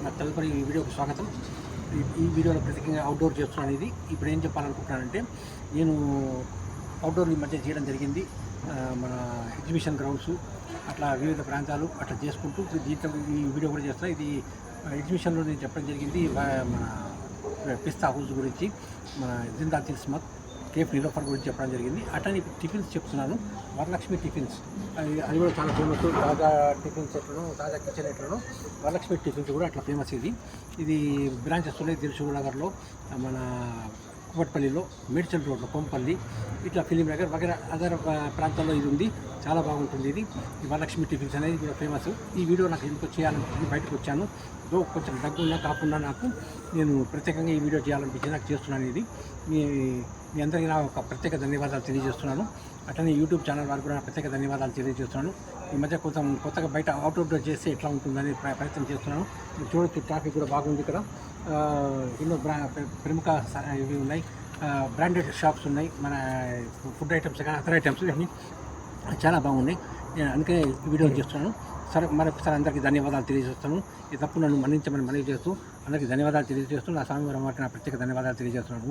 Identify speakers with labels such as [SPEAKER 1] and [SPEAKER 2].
[SPEAKER 1] నా తదుపరి ఈ వీడియోకి స్వాగతం. ఈ వీడియోలో ప్రత్యేకంగా అవుట్డోర్ చేస్తున్నాను. ఇది ఇప్పుడు ఏం చెప్పాలనుకుంటున్నానంటే, నేను అవుట్డోర్ ఈ మధ్య చేయడం జరిగింది. మన ఎగ్జిబిషన్ గ్రౌండ్స్ అట్లా వివిధ ప్రాంతాలు అట్లా చేసుకుంటూ దీంట్లో ఈ వీడియో కూడా చేస్తున్నా. ఇది ఎగ్జిబిషన్లో నేను చెప్పడం జరిగింది. మన పిస్తా హౌస్ గురించి, మన జిందా తిల్స్మత్ కేఫ్ నిలోఫర్ గురించి చెప్పడం జరిగింది. అట్లనే ఇప్పుడు టిఫిన్స్ చెప్తున్నాను. వరలక్ష్మి టిఫిన్స్ అది కూడా చాలా ఫేమస్. తాజా టిఫిన్స్ ఎట్లను, తాజా కిచెన్ ఎట్లను, వరలక్ష్మి టిఫిన్స్ కూడా అట్లా ఫేమస్. ఇది బ్రాంచెస్ ఉన్నాయి దిల్సుఖ్ నగర్లో, మన కుకట్పల్లిలో, మేడ్చల్ రోడ్లో, కొంపల్లి, ఇట్లా ఫిలిం నగర్ వగైరా అదర్ ప్రాంతాల్లో ఇది ఉంది. చాలా బాగుంటుంది. ఇది వరలక్ష్మి టిఫిన్స్ అనేది కూడా ఫేమస్. ఈ వీడియో నాకు ఎందుకు చేయాలనిపించింది, బయటకు వచ్చాను. కొంచెం దగ్గున్నా కాకుండా నాకు నేను ప్రత్యేకంగా ఈ వీడియో చేయాలనిపించింది, నాకు చేస్తున్నాను. ఇది మీ అందరికీ నా ఒక ప్రత్యేక ధన్యవాదాలు తెలియజేస్తున్నాను. అట్లనే యూట్యూబ్ ఛానల్ వారికి కూడా ప్రత్యేక ధన్యవాదాలు తెలియజేస్తున్నాను. ఈ మధ్య కొత్తగా బయట అవుట్డోర్ చేస్తే ఎట్లా ఉంటుందని ప్రయత్నం చేస్తున్నాను. మీరు చూడొచ్చు, ట్రాఫిక్ కూడా బాగుంది ఇక్కడ. ఎన్నో ప్రముఖ ఇవి ఉన్నాయి, బ్రాండెడ్ షాప్స్ ఉన్నాయి. మన ఫుడ్ ఐటమ్స్ కానీ అదర్ ఐటమ్స్ కానీ చాలా బాగున్నాయి. నేను అందుకే ఈ వీడియో చేస్తున్నాను. సరే, మరొకసారి అందరికీ ధన్యవాదాలు తెలియజేస్తాను. ఈ తప్పు నన్ను మన్నించమని మనవి చేస్తూ అందరికీ ధన్యవాదాలు తెలియజేస్తూ, నా స్వామి వారి నా ప్రత్యేక ధన్యవాదాలు తెలియజేస్తున్నాను.